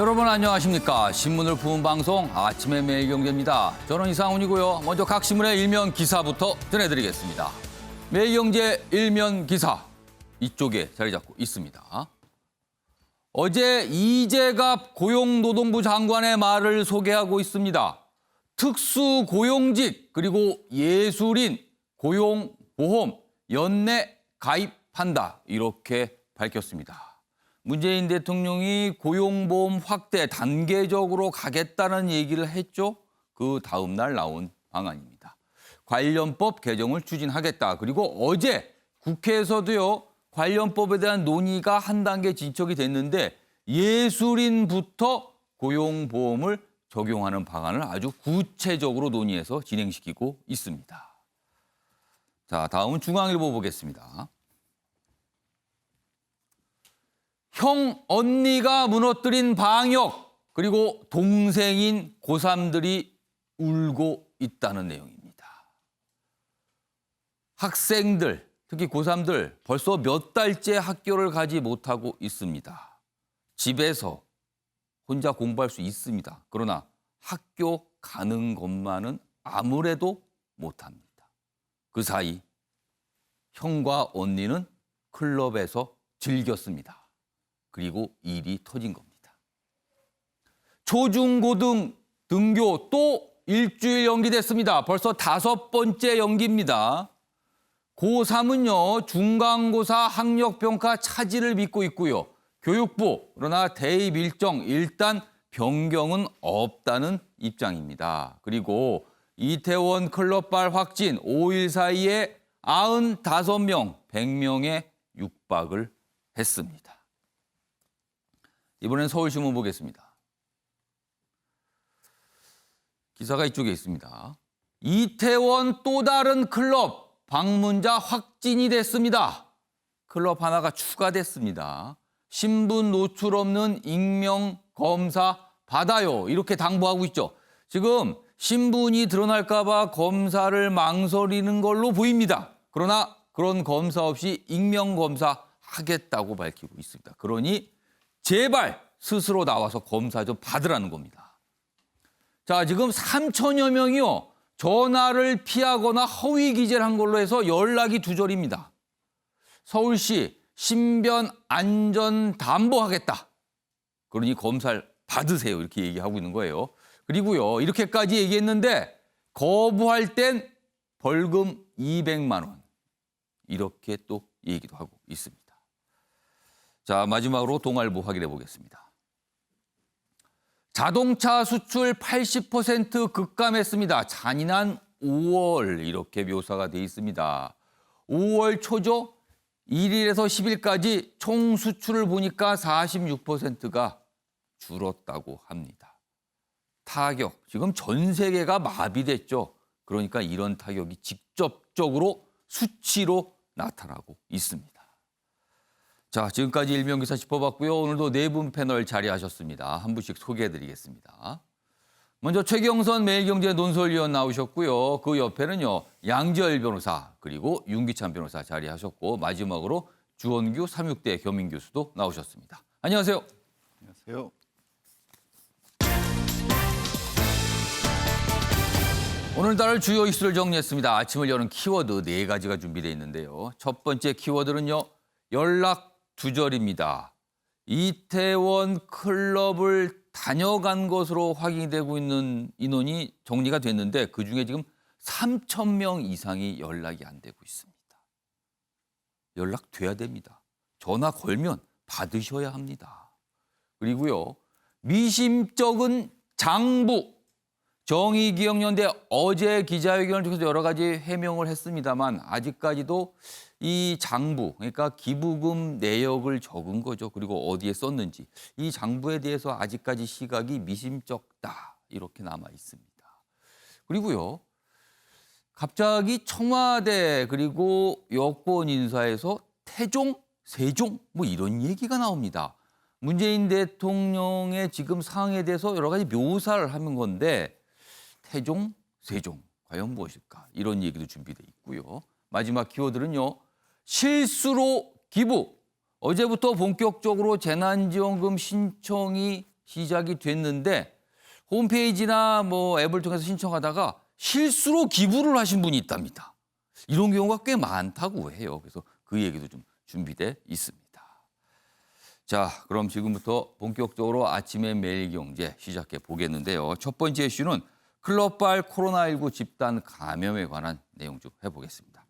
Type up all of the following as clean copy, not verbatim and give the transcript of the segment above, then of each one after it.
여러분 안녕하십니까. 신문을 푸는 방송 아침의 매일경제입니다. 저는 이상훈이고요. 먼저 각 신문의 일면 기사부터 전해드리겠습니다. 매일경제 일면 기사 이쪽에 자리 잡고 있습니다. 어제 이재갑 고용노동부 장관의 말을 소개하고 있습니다. 특수고용직 그리고 예술인 고용보험 연내 가입한다 이렇게 밝혔습니다. 문재인 대통령이 고용보험 확대 단계적으로 가겠다는 얘기를 했죠. 그 다음 날 나온 방안입니다. 관련법 개정을 추진하겠다. 그리고 어제 국회에서도요. 관련법에 대한 논의가 한 단계 진척이 됐는데 예술인부터 고용보험을 적용하는 방안을 아주 구체적으로 논의해서 진행시키고 있습니다. 자, 다음은 중앙일보 보겠습니다. 형, 언니가 무너뜨린 방역, 그리고 동생인 고3들이 울고 있다는 내용입니다. 학생들, 특히 고3들 벌써 몇 달째 학교를 가지 못하고 있습니다. 집에서 혼자 공부할 수 있습니다. 그러나 학교 가는 것만은 아무래도 못합니다. 그 사이 형과 언니는 클럽에서 즐겼습니다. 그리고 일이 터진 겁니다. 초중고등 등교 또 일주일 연기됐습니다. 벌써 5번째 연기입니다. 고3은요, 중간고사 학력평가 차질을 빚고 있고요. 교육부, 그러나 대입 일정 일단 변경은 없다는 입장입니다. 그리고 이태원 클럽발 확진 5일 사이에 95명, 100명에 육박을 했습니다. 이번엔 서울신문 보겠습니다. 기사가 이쪽에 있습니다. 이태원 또 다른 클럽 방문자 확진이 됐습니다. 클럽 하나가 추가됐습니다. 신분 노출 없는 익명 검사 받아요. 이렇게 당부하고 있죠. 지금 신분이 드러날까 봐 검사를 망설이는 걸로 보입니다. 그러나 그런 검사 없이 익명 검사 하겠다고 밝히고 있습니다. 그러니 제발 스스로 나와서 검사 좀 받으라는 겁니다. 자, 지금 3천여 명이요. 전화를 피하거나 허위 기재를 한 걸로 해서 연락이 두절입니다. 서울시 신변 안전 담보하겠다. 그러니 검사를 받으세요. 이렇게 얘기하고 있는 거예요. 그리고요. 이렇게까지 얘기했는데 거부할 땐 벌금 200만 원. 이렇게 또 얘기도 하고 있습니다. 자, 마지막으로 동아일보 확인해 보겠습니다. 자동차 수출 80% 급감했습니다. 잔인한 5월 이렇게 묘사가 돼 있습니다. 5월 초죠. 1일에서 10일까지 총 수출을 보니까 46%가 줄었다고 합니다. 타격, 지금 전 세계가 마비됐죠. 그러니까 이런 타격이 직접적으로 수치로 나타나고 있습니다. 자, 지금까지 일면기사 짚어봤고요. 오늘도 네 분 패널 자리하셨습니다. 한 분씩 소개해드리겠습니다. 먼저 최경선 매일경제 논설위원 나오셨고요. 그 옆에는요. 양지열 변호사 그리고 윤기찬 변호사 자리하셨고 마지막으로 주원규 삼육대 겸임교수도 나오셨습니다. 안녕하세요. 안녕하세요. 오늘날 주요 이슈를 정리했습니다. 아침을 여는 키워드 4가지가 준비되어 있는데요. 첫 번째 키워드는요. 연락 두절입니다. 이태원 클럽을 다녀간 것으로 확인되고 있는 인원이 정리가 됐는데 그중에 지금 3,000명 이상이 연락이 안 되고 있습니다. 연락돼야 됩니다. 전화 걸면 받으셔야 합니다. 그리고요. 미심쩍은 장부. 정의기억연대 어제 기자회견을 통해서 여러 가지 해명을 했습니다만 아직까지도 이 장부, 그러니까 기부금 내역을 적은 거죠. 그리고 어디에 썼는지. 이 장부에 대해서 아직까지 시각이 미심쩍다. 이렇게 남아 있습니다. 그리고요. 갑자기 청와대 그리고 여권 인사에서 태종, 세종 뭐 이런 얘기가 나옵니다. 문재인 대통령의 지금 상황에 대해서 여러 가지 묘사를 하는 건데 태종, 세종 과연 무엇일까? 이런 얘기도 준비되어 있고요. 마지막 키워드는요. 실수로 기부. 어제부터 본격적으로 재난지원금 신청이 시작이 됐는데 홈페이지나 뭐 앱을 통해서 신청하다가 실수로 기부를 하신 분이 있답니다. 이런 경우가 꽤 많다고 해요. 그래서 그 얘기도 좀 준비돼 있습니다. 자, 그럼 지금부터 본격적으로 아침의 매일경제 시작해 보겠는데요. 첫 번째 이슈는 클럽발 코로나19 집단 감염에 관한 내용 좀 해보겠습니다.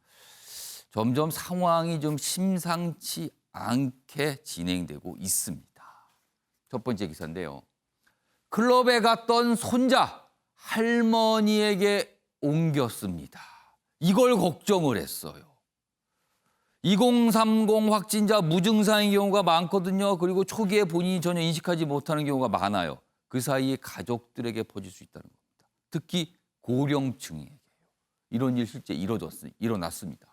점점 상황이 좀 심상치 않게 진행되고 있습니다. 첫 번째 기사인데요. 클럽에 갔던 손자 할머니에게 옮겼습니다. 이걸 걱정을 했어요. 2030 확진자 무증상인 경우가 많거든요. 그리고 초기에 본인이 전혀 인식하지 못하는 경우가 많아요. 그 사이에 가족들에게 퍼질 수 있다는 겁니다. 특히 고령층에게요. 이런 일 실제 일어났습니다.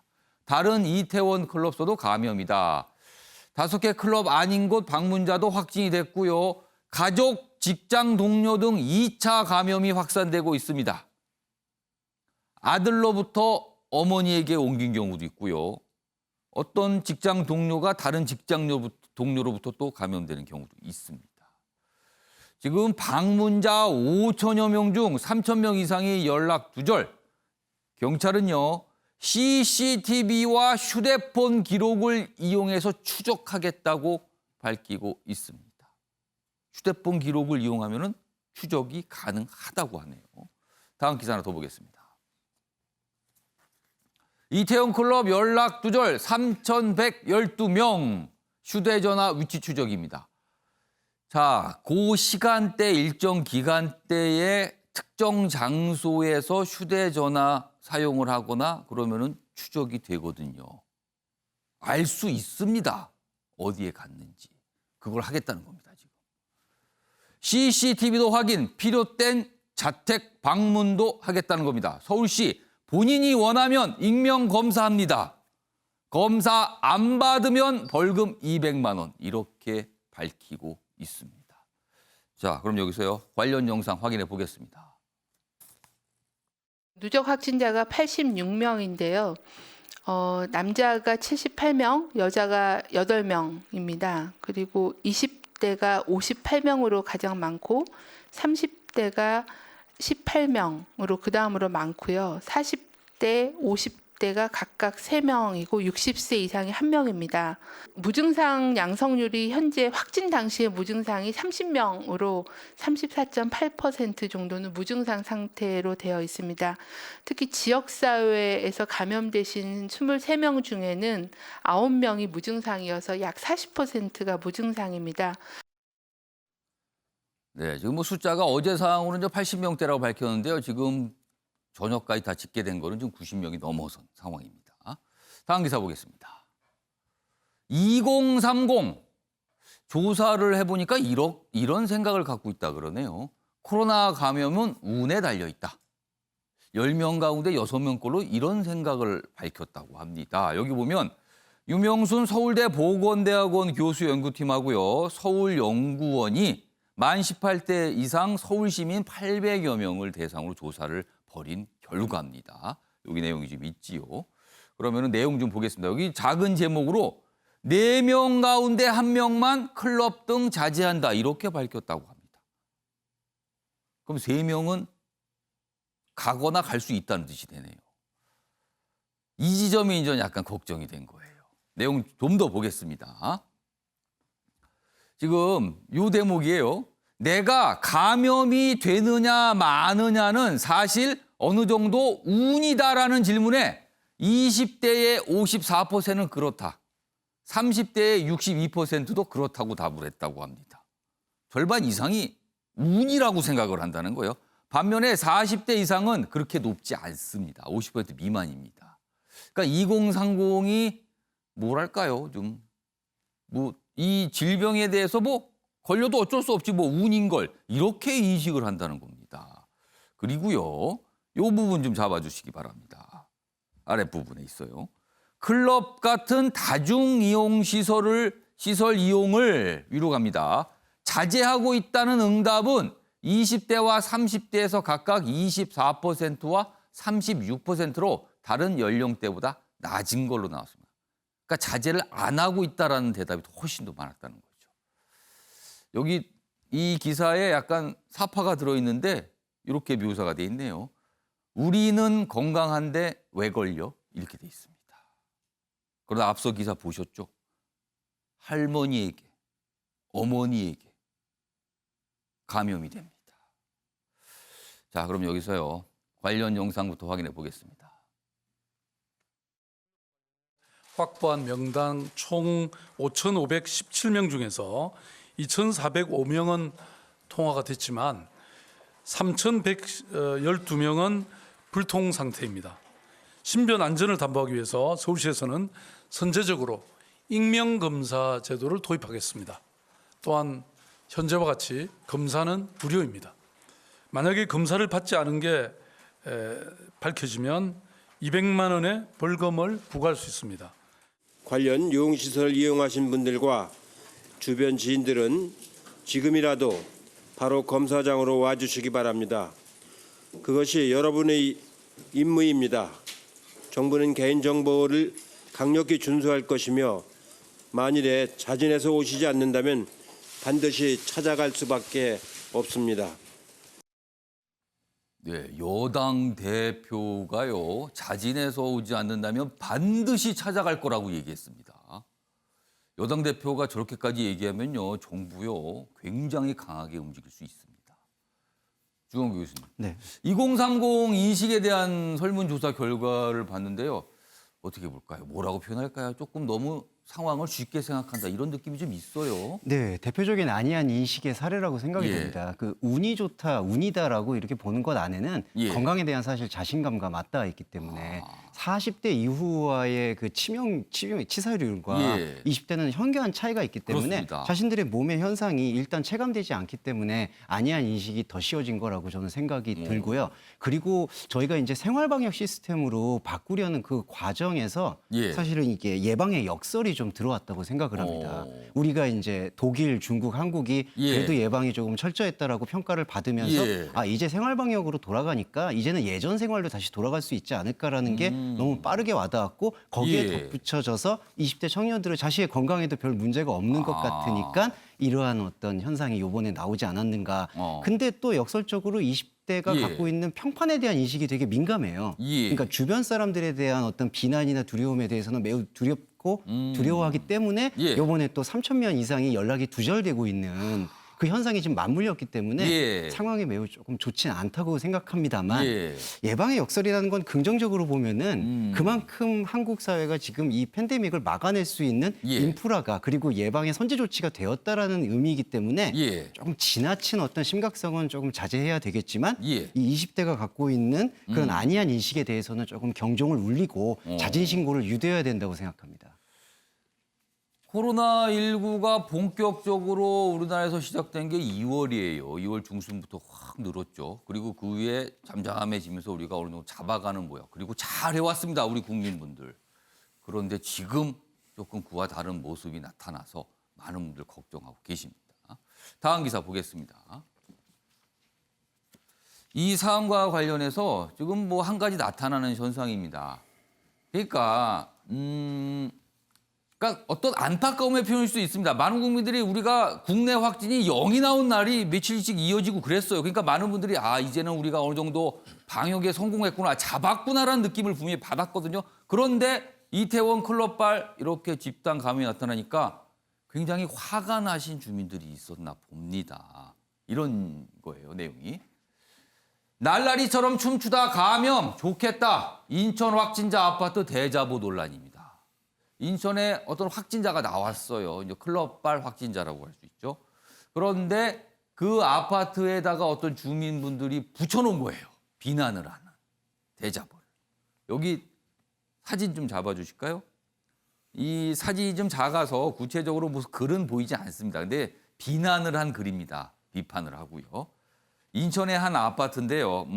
다른 이태원 클럽소도 감염이다. 5개 클럽 아닌 곳 방문자도 확진이 됐고요. 가족, 직장 동료 등 2차 감염이 확산되고 있습니다. 아들로부터 어머니에게 옮긴 경우도 있고요. 어떤 직장 동료가 다른 직장 동료로부터 또 감염되는 경우도 있습니다. 지금 방문자 5천여 명 중 3천 명 이상이 연락 두절. 경찰은요, CCTV와 휴대폰 기록을 이용해서 추적하겠다고 밝히고 있습니다. 휴대폰 기록을 이용하면 추적이 가능하다고 하네요. 다음 기사 하나 더 보겠습니다. 이태원 클럽 연락 두절 3,112명 휴대전화 위치 추적입니다. 자, 그 시간대 일정 기간대에 특정 장소에서 휴대전화 사용을 하거나 그러면은 추적이 되거든요. 알 수 있습니다. 어디에 갔는지. 그걸 하겠다는 겁니다, 지금. CCTV도 확인, 필요된 자택 방문도 하겠다는 겁니다. 서울시 본인이 원하면 익명 검사합니다. 검사 안 받으면 벌금 200만 원 이렇게 밝히고 있습니다. 자, 그럼 여기서요. 관련 영상 확인해 보겠습니다. 누적 확진자가 86명인데요. 남자가 78명, 여자가 8명입니다. 그리고 20대가 58명으로 가장 많고 30대가 18명으로 그 다음으로 많고요. 40대, 50대가 각각 3명이고 60세 이상이 1명입니다. 무증상 양성률이 현재 확진 당시의 무증상이 30명으로 34.8% 정도는 무증상 상태로 되어 있습니다. 특히 지역사회에서 감염되신 23명 중에는 9명이 무증상이어서 약 40%가 무증상입니다. 네, 지금 뭐 숫자가 어제 상황으로는 80명대라고 밝혔는데요. 지금 저녁까지 다 집계된 거는 지금 90명이 넘어선 상황입니다. 다음 기사 보겠습니다. 2030 조사를 해보니까 이런 생각을 갖고 있다 그러네요. 코로나 감염은 운에 달려있다. 10명 가운데 6명꼴로 이런 생각을 밝혔다고 합니다. 여기 보면 유명순 서울대 보건대학원 교수 연구팀하고요. 서울연구원이 만 18대 이상 서울시민 800여 명을 대상으로 조사를 벌인 결과입니다. 여기 내용이 좀 있지요. 그러면 내용 좀 보겠습니다. 여기 작은 제목으로 4명 가운데 1명만 클럽 등 자제한다. 이렇게 밝혔다고 합니다. 그럼 3명은 가거나 갈 수 있다는 뜻이 되네요. 이 지점이 이제 약간 걱정이 된 거예요. 내용 좀 더 보겠습니다. 지금 요 대목이에요. 내가 감염이 되느냐 마느냐는 사실 어느 정도 운이다라는 질문에 20대의 54%는 그렇다. 30대의 62%도 그렇다고 답을 했다고 합니다. 절반 이상이 운이라고 생각을 한다는 거예요. 반면에 40대 이상은 그렇게 높지 않습니다. 50% 미만입니다. 그러니까 2030이 뭐랄까요? 좀 이 질병에 대해서 걸려도 어쩔 수 없지 운인 걸 이렇게 인식을 한다는 겁니다. 그리고요. 요 부분 좀 잡아주시기 바랍니다. 아랫부분에 있어요. 클럽 같은 다중이용 시설 이용을 위로 갑니다. 자제하고 있다는 응답은 20대와 30대에서 각각 24%와 36%로 다른 연령대보다 낮은 걸로 나왔습니다. 그러니까 자제를 안 하고 있다라는 대답이 훨씬 더 많았다는 거죠. 여기 이 기사에 약간 사파가 들어있는데 이렇게 묘사가 돼 있네요. 우리는 건강한데 왜 걸려? 이렇게 돼 있습니다. 그러나 앞서 기사 보셨죠? 할머니에게, 어머니에게 감염이 됩니다. 자, 그럼 여기서요. 관련 영상부터 확인해 보겠습니다. 확보한 명단 총 5,517명 중에서 2,405명은 통화가 됐지만 3,112명은 불통 상태입니다. 신변 안전을 담보하기 위해서 서울시에서는 선제적으로 익명검사 제도를 도입하겠습니다. 또한 현재와 같이 검사는 무료입니다. 만약에 검사를 받지 않은 게 밝혀지면 200만 원의 벌금을 부과할 수 있습니다. 관련 요양시설 이용하신 분들과 주변 지인들은 지금이라도 바로 검사장으로 와주시기 바랍니다. 그것이 여러분의 임무입니다. 정부는 개인정보를 강력히 준수할 것이며 만일에 자진해서 오시지 않는다면 반드시 찾아갈 수밖에 없습니다. 네, 여당 대표가요. 자진해서 오지 않는다면 반드시 찾아갈 거라고 얘기했습니다. 여당 대표가 저렇게까지 얘기하면요. 정부요. 굉장히 강하게 움직일 수 있습니다. 주홍 교수님. 네. 2030 인식에 대한 설문조사 결과를 봤는데요. 어떻게 볼까요? 뭐라고 표현할까요? 조금 너무 상황을 쉽게 생각한다 이런 느낌이 좀 있어요. 네, 대표적인 아니한 인식의 사례라고 생각이 예. 됩니다. 그 운이 좋다, 운이다라고 이렇게 보는 것 안에는 예. 건강에 대한 사실 자신감과 맞닿아 있기 때문에 40대 이후와의 그 치사율과 예. 20대는 현저한 차이가 있기 때문에 그렇습니다. 자신들의 몸의 현상이 일단 체감되지 않기 때문에 아니한 인식이 더 씌워진 거라고 저는 생각이 들고요. 그리고 저희가 이제 생활방역 시스템으로 바꾸려는 그 과정에서 예. 사실은 이게 예방의 역설이 좀 들어왔다고 생각을 합니다. 오. 우리가 이제 독일, 중국, 한국이 예. 그래도 예방이 조금 철저했다라고 평가를 받으면서 예. 아 이제 생활방역으로 돌아가니까 이제는 예전 생활로 다시 돌아갈 수 있지 않을까라는 게 너무 빠르게 와닿았고 거기에 예. 덧붙여져서 20대 청년들은 자신의 건강에도 별 문제가 없는 것 같으니까 이러한 어떤 현상이 이번에 나오지 않았는가. 근데 또 역설적으로 20대가 예. 갖고 있는 평판에 대한 인식이 되게 민감해요. 예. 그러니까 주변 사람들에 대한 어떤 비난이나 두려움에 대해서는 매우 두렵고 두려워하기 때문에 예. 이번에 또 3,000명 이상이 연락이 두절되고 있는 그 현상이 지금 맞물렸기 때문에 예. 상황이 매우 조금 좋지는 않다고 생각합니다만 예. 예방의 역설이라는 건 긍정적으로 보면은 그만큼 한국 사회가 지금 이 팬데믹을 막아낼 수 있는 예. 인프라가 그리고 예방의 선제 조치가 되었다라는 의미이기 때문에 예. 조금 지나친 어떤 심각성은 조금 자제해야 되겠지만 예. 이 20대가 갖고 있는 그런 아니한 인식에 대해서는 조금 경종을 울리고 자진 신고를 유도해야 된다고 생각합니다. 코로나19가 본격적으로 우리나라에서 시작된 게 2월이에요. 2월 중순부터 확 늘었죠. 그리고 그 후에 잠잠해지면서 우리가 어느 정도 잡아가는 모양. 그리고 잘 해왔습니다. 우리 국민분들. 그런데 지금 조금 그와 다른 모습이 나타나서 많은 분들 걱정하고 계십니다. 다음 기사 보겠습니다. 이 사안과 관련해서 지금 뭐 한 가지 나타나는 현상입니다. 그러니까 어떤 안타까움의 표현일 수 있습니다. 많은 국민들이 우리가 국내 확진이 0이 나온 날이 며칠씩 이어지고 그랬어요. 그러니까 많은 분들이 이제는 우리가 어느 정도 방역에 성공했구나, 잡았구나라는 느낌을 분명히 받았거든요. 그런데 이태원 클럽발 이렇게 집단 감염이 나타나니까 굉장히 화가 나신 주민들이 있었나 봅니다. 이런 거예요, 내용이. 날라리처럼 춤추다 감염 좋겠다. 인천 확진자 아파트 대자보 논란입니다. 인천에 어떤 확진자가 나왔어요. 이제 클럽발 확진자라고 할 수 있죠. 그런데 그 아파트에다가 어떤 주민분들이 붙여놓은 거예요. 비난을 하는 대자보를. 여기 사진 좀 잡아주실까요? 이 사진이 좀 작아서 구체적으로 무슨 글은 보이지 않습니다. 근데 비난을 한 글입니다. 비판을 하고요. 인천의 한 아파트인데요.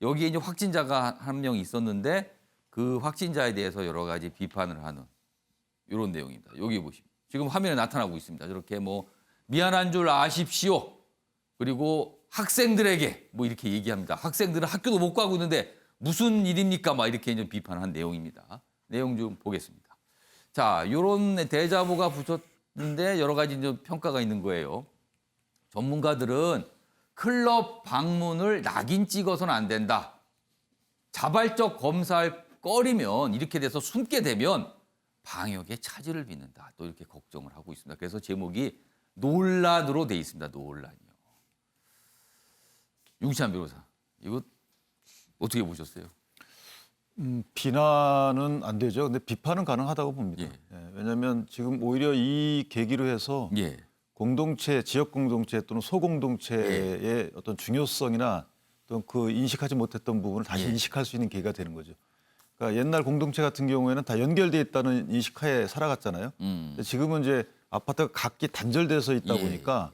여기에 이제 확진자가 한 명 있었는데 그 확진자에 대해서 여러 가지 비판을 하는 이런 내용입니다. 여기 보시면 지금 화면에 나타나고 있습니다. 저렇게 뭐 미안한 줄 아십시오. 그리고 학생들에게 뭐 이렇게 얘기합니다. 학생들은 학교도 못 가고 있는데 무슨 일입니까? 막 이렇게 이제 비판한 내용입니다. 내용 좀 보겠습니다. 자, 이런 대자보가 붙였는데 여러 가지 이제 평가가 있는 거예요. 전문가들은 클럽 방문을 낙인 찍어서는 안 된다. 자발적 검사할 거리면 이렇게 돼서 숨게 되면 방역에 차질을 빚는다. 또 이렇게 걱정을 하고 있습니다. 그래서 제목이 논란으로 돼 있습니다. 논란이요. 윤시찬 변호사, 이거 어떻게 보셨어요? 비난은 안 되죠. 근데 비판은 가능하다고 봅니다. 예. 예, 왜냐하면 지금 오히려 이 계기로 해서 예, 공동체, 지역 공동체 또는 소공동체의 어떤 중요성이나 또 그 인식하지 못했던 부분을 다시 예. 인식할 수 있는 계기가 되는 거죠. 그러니까 옛날 공동체 같은 경우에는 다 연결돼 있다는 인식하에 살아갔잖아요. 근데 지금은 이제 아파트가 각기 단절돼서 있다 예. 보니까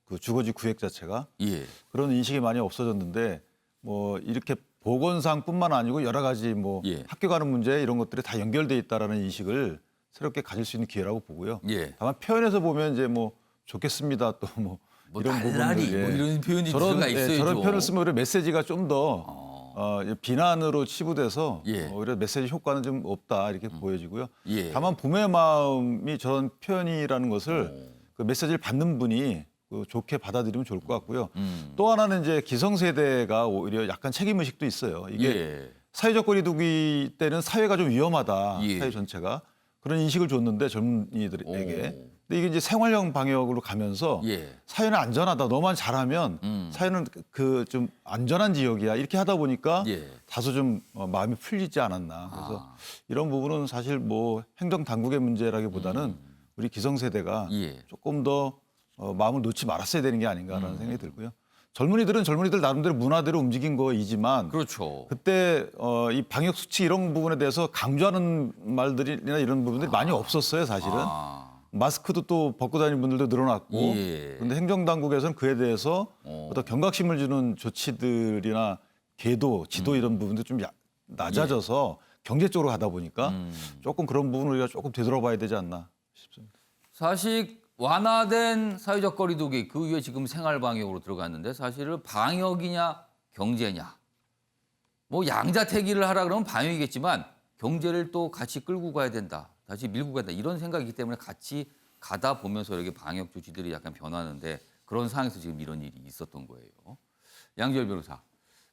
그 주거지 구획 자체가 예, 그런 인식이 많이 없어졌는데 뭐 이렇게 보건상뿐만 아니고 여러 가지 뭐 예. 학교 가는 문제 이런 것들이 다 연결돼 있다라는 인식을 새롭게 가질 수 있는 기회라고 보고요. 예. 다만 표현에서 보면 이제 뭐 좋겠습니다 또 뭐 뭐 이런 날라리 부분들 뭐 이런 표현이 들어가 있어야죠. 저런 표현을 쓰면 오히려 메시지가 좀 더 비난으로 치부돼서 예. 오히려 메시지 효과는 좀 없다 이렇게 보여지고요. 예. 다만 부모의 마음이 저런 표현이라는 것을 그 메시지를 받는 분이 그 좋게 받아들이면 좋을 것 같고요. 또 하나는 이제 기성세대가 오히려 약간 책임의식도 있어요. 이게 예. 사회적 거리두기 때는 사회가 좀 위험하다. 예. 사회 전체가. 그런 인식을 줬는데 젊은이들에게. 오. 근데 이게 이제 생활형 방역으로 가면서 예. 사회는 안전하다. 너만 잘하면 사회는 그 좀 안전한 지역이야. 이렇게 하다 보니까 예. 다소 좀 마음이 풀리지 않았나. 그래서 아. 이런 부분은 사실 뭐 행정 당국의 문제라기보다는 우리 기성세대가 예. 조금 더 마음을 놓지 말았어야 되는 게 아닌가라는 생각이 들고요. 젊은이들은 젊은이들 나름대로 문화대로 움직인 거이지만 그렇죠. 그때 이 방역 수치 이런 부분에 대해서 강조하는 말들이나 이런 부분들이 많이 없었어요, 사실은. 아. 마스크도 또 벗고 다니는 분들도 늘어났고. 예. 그런데 행정당국에서는 그에 대해서 어떤 경각심을 주는 조치들이나 계도, 지도 이런 부분도 좀 낮아져서 경제 쪽으로 가다 보니까 조금 그런 부분을 우리가 조금 되돌아봐야 되지 않나 싶습니다. 사실 완화된 사회적 거리두기 그 위에 지금 생활 방역으로 들어갔는데 사실은 방역이냐 경제냐 뭐 양자택일을 하라 그러면 방역이겠지만 경제를 또 같이 끌고 가야 된다. 다시 밀고 가야 된다. 이런 생각이기 때문에 같이 가다 보면서 이렇게 방역 조치들이 약간 변하는데 그런 상황에서 지금 이런 일이 있었던 거예요. 양지열 변호사.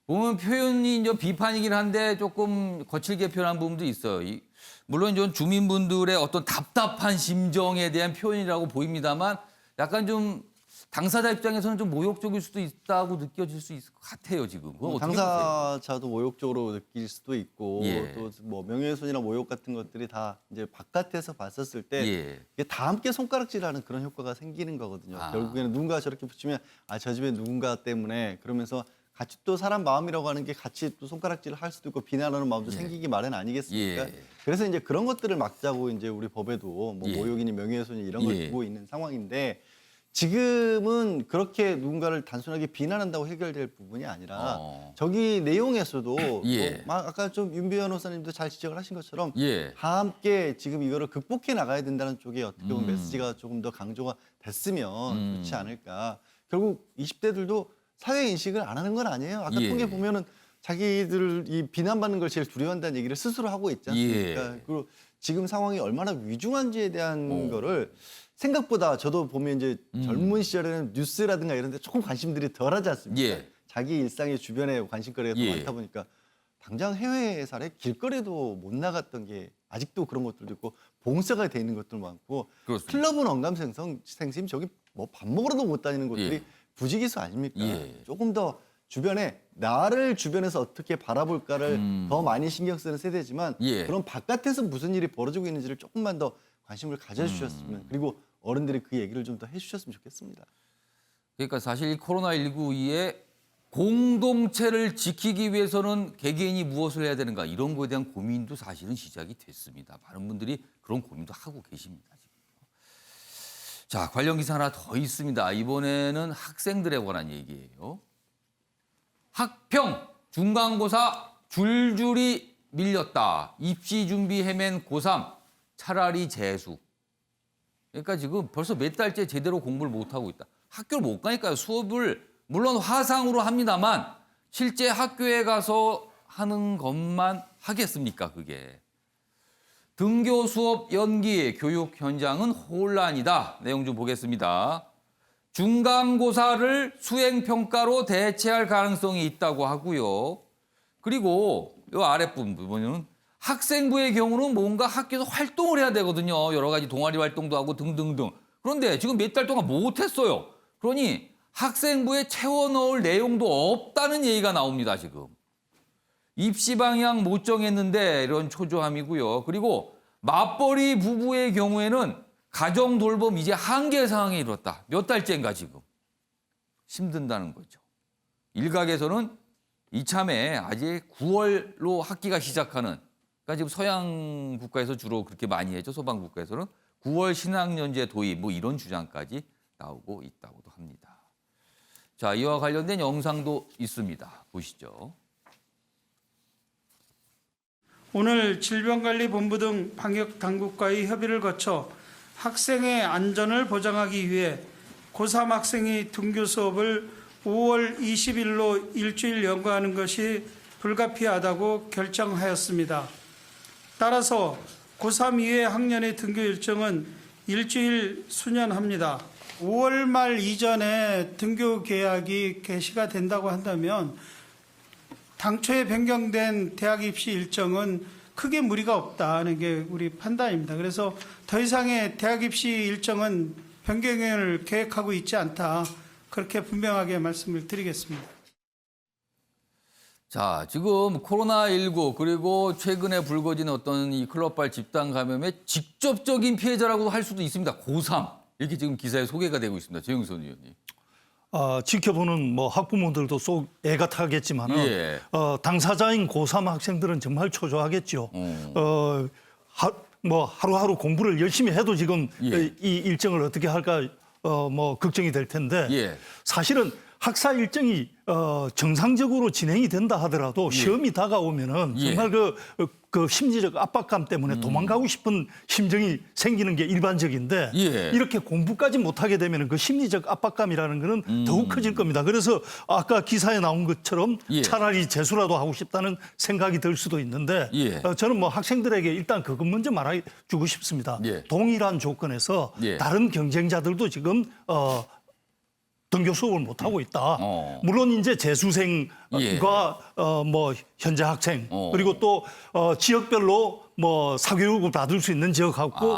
보면 표현이 이제 비판이긴 한데 조금 거칠게 표현한 부분도 있어요. 물론 좀 주민분들의 어떤 답답한 심정에 대한 표현이라고 보입니다만 약간 좀 당사자 입장에서는 좀 모욕적일 수도 있다고 느껴질 수 있을 것 같아요, 지금. 그건 어떻게 보세요? 당사자도 모욕적으로 느낄 수도 있고 예. 또 뭐 명예훼손이나 모욕 같은 것들이 다 이제 바깥에서 봤었을 때 예. 이게 다 함께 손가락질하는 그런 효과가 생기는 거거든요. 아. 결국에는 누군가 저렇게 붙이면 저 집에 누군가 때문에 그러면서 같이 또 사람 마음이라고 하는 게 같이 또 손가락질을 할 수도 있고 비난하는 마음도 생기기 마련 아니겠습니까? 예. 그래서 이제 그런 것들을 막자고 이제 우리 법에도 뭐 예. 모욕이니 명예훼손이 이런 걸 예. 두고 있는 상황인데 지금은 그렇게 누군가를 단순하게 비난한다고 해결될 부분이 아니라 저기 내용에서도 예. 뭐 아까 좀 윤 변호사님도 잘 지적을 하신 것처럼 예. 다 함께 지금 이거를 극복해 나가야 된다는 쪽에 어떻게 보면 메시지가 조금 더 강조가 됐으면 좋지 않을까. 결국 20대들도 사회 인식을 안 하는 건 아니에요. 아까 예. 통계 보면은 자기들 이 비난받는 걸 제일 두려워한다는 얘기를 스스로 하고 있지 않습니까? 예. 그리고 지금 상황이 얼마나 위중한지에 대한 오. 거를 생각보다 저도 보면 이제 젊은 시절에는 뉴스라든가 이런 데 조금 관심들이 덜하지 않습니까? 예. 자기 일상의 주변에 관심거리가 더 예. 많다 보니까 당장 해외 사례 길거리도 못 나갔던 게 아직도 그런 것들도 있고 봉쇄가 돼 있는 것도 많고 그렇습니다. 클럽은 언감생심 저기 뭐 밥 먹으러도 못 다니는 곳들이 예. 부지기수 아닙니까? 예. 조금 더 주변에 나를 주변에서 어떻게 바라볼까를 더 많이 신경 쓰는 세대지만 예. 그런 바깥에서 무슨 일이 벌어지고 있는지를 조금만 더 관심을 가져주셨으면 그리고 어른들이 그 얘기를 좀 더 해주셨으면 좋겠습니다. 그러니까 사실 이 코로나19 이후에 공동체를 지키기 위해서는 개개인이 무엇을 해야 되는가 이런 거에 대한 고민도 사실은 시작이 됐습니다. 많은 분들이 그런 고민도 하고 계십니다. 지금. 자, 관련 기사 하나 더 있습니다. 이번에는 학생들에 관한 얘기예요. 학평, 중간고사 줄줄이 밀렸다. 입시 준비 헤맨 고3, 차라리 재수. 그러니까 지금 벌써 몇 달째 제대로 공부를 못하고 있다. 학교를 못 가니까요. 수업을 물론 화상으로 합니다만 실제 학교에 가서 하는 것만 하겠습니까, 그게. 등교 수업 연기, 교육 현장은 혼란이다. 내용 좀 보겠습니다. 중간고사를 수행평가로 대체할 가능성이 있다고 하고요. 그리고 이 아랫부분 보면 학생부의 경우는 뭔가 학교에서 활동을 해야 되거든요. 여러 가지 동아리 활동도 하고 등등등. 그런데 지금 몇 달 동안 못했어요. 그러니 학생부에 채워 넣을 내용도 없다는 얘기가 나옵니다, 지금. 입시 방향 못 정했는데 이런 초조함이고요. 그리고 맞벌이 부부의 경우에는 가정 돌봄 이제 한계 상황에 이르렀다. 몇 달째인가 지금. 힘든다는 거죠. 일각에서는 이참에 아직 9월로 학기가 시작하는, 그러니까 지금 서양 국가에서 주로 그렇게 많이 했죠. 소방 국가에서는 9월 신학년제 도입 뭐 이런 주장까지 나오고 있다고도 합니다. 자, 이와 관련된 영상도 있습니다. 보시죠. 오늘 질병관리본부 등 방역당국과의 협의를 거쳐 학생의 안전을 보장하기 위해 고3 학생이 등교 수업을 5월 20일로 일주일 연거하는 것이 불가피하다고 결정하였습니다. 따라서 고3 이외 학년의 등교 일정은 일주일 수년합니다. 5월 말 이전에 등교 계약이 개시가 된다고 한다면 당초에 변경된 대학 입시 일정은 크게 무리가 없다는 게 우리 판단입니다. 그래서 더 이상의 대학 입시 일정은 변경을 계획하고 있지 않다. 그렇게 분명하게 말씀을 드리겠습니다. 자, 지금 코로나19 그리고 최근에 불거진 어떤 이 클럽발 집단 감염의 직접적인 피해자라고 할 수도 있습니다. 고3. 이렇게 지금 기사에 소개가 되고 있습니다. 최영선 의원님. 지켜보는 뭐 학부모들도 속 애가 타겠지만은 예. 당사자인 고3 학생들은 정말 초조하겠죠. 뭐 하루하루 공부를 열심히 해도 지금 예. 이 일정을 어떻게 할까 뭐 걱정이 될 텐데 예. 사실은 학사 일정이 정상적으로 진행이 된다 하더라도 시험이 다가오면은 예. 정말 그 심리적 압박감 때문에 도망가고 싶은 심정이 생기는 게 일반적인데 예. 이렇게 공부까지 못하게 되면 그 심리적 압박감이라는 거는 더욱 커질 겁니다. 그래서 아까 기사에 나온 것처럼 예. 차라리 재수라도 하고 싶다는 생각이 들 수도 있는데 예. 저는 뭐 학생들에게 일단 그것 먼저 말해주고 싶습니다. 예. 동일한 조건에서 예. 다른 경쟁자들도 지금 등교 수업을 못 하고 있다. 물론 이제 재수생과 예. 뭐 현재 학생 그리고 또 지역별로 뭐 사교육을 받을 수 있는 지역하고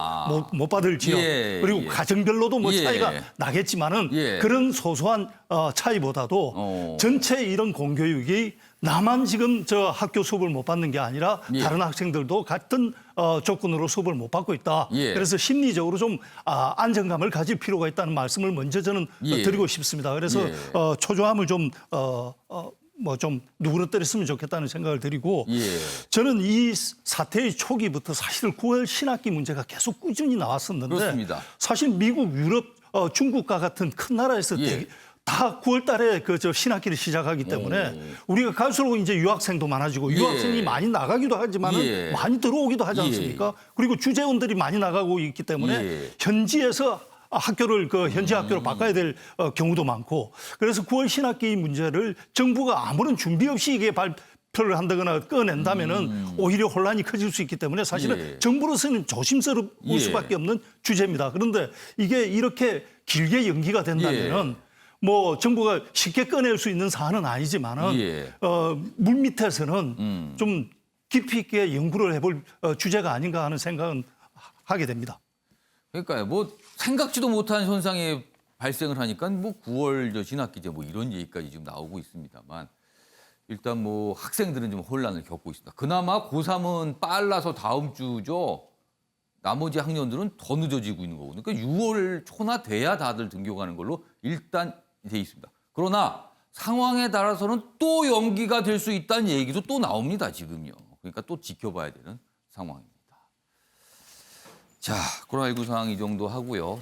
못 받을 지역 예. 그리고 예. 가정별로도 뭐 예. 차이가 나겠지만은 예. 그런 소소한 차이보다도 전체 이런 공교육이 나만 지금 저 학교 수업을 못 받는 게 아니라 예. 다른 학생들도 같은 조건으로 수업을 못 받고 있다. 예. 그래서 심리적으로 좀 안정감을 가질 필요가 있다는 말씀을 먼저 저는 예. 드리고 싶습니다. 그래서 예. 초조함을 좀 뭐 좀 누그러뜨렸으면 좋겠다는 생각을 드리고 예. 저는 이 사태의 초기부터 사실 9월 신학기 문제가 계속 꾸준히 나왔었는데 그렇습니다. 사실 미국, 유럽, 중국과 같은 큰 나라에서 예. 다 9월 달에 저 신학기를 시작하기 때문에 우리가 갈수록 이제 유학생도 많아지고 예. 유학생이 많이 나가기도 하지만은 예. 많이 들어오기도 하지 않습니까? 그리고 주재원들이 많이 나가고 있기 때문에 예. 현지에서 학교를 현지 학교로 바꿔야 될 경우도 많고 그래서 9월 신학기 문제를 정부가 아무런 준비 없이 이게 발표를 한다거나 꺼낸다면은 오히려 혼란이 커질 수 있기 때문에 사실은 예. 정부로서는 조심스러울 예. 수밖에 없는 주제입니다. 그런데 이게 이렇게 길게 연기가 된다면은 뭐 정부가 쉽게 꺼낼 수 있는 사안은 아니지만은 예. 물 밑에서는 좀 깊이 있게 연구를 해볼 주제가 아닌가 하는 생각은 하게 됩니다. 그러니까요. 뭐 생각지도 못한 현상이 발생을 하니까 뭐 9월 저 신학기제 뭐 이런 얘기까지 지금 나오고 있습니다만 일단 뭐 학생들은 좀 혼란을 겪고 있습니다. 그나마 고3은 빨라서 다음 주죠. 나머지 학년들은 더 늦어지고 있는 거거든요. 그러니까 6월 초나 돼야 다들 등교 가는 걸로 일단 돼 있습니다. 그러나 상황에 따라서는 또 연기가 될 수 있다는 얘기도 또 나옵니다. 지금요. 그러니까 또 지켜봐야 되는 상황입니다. 자, 코로나19 상황 이 정도 하고요.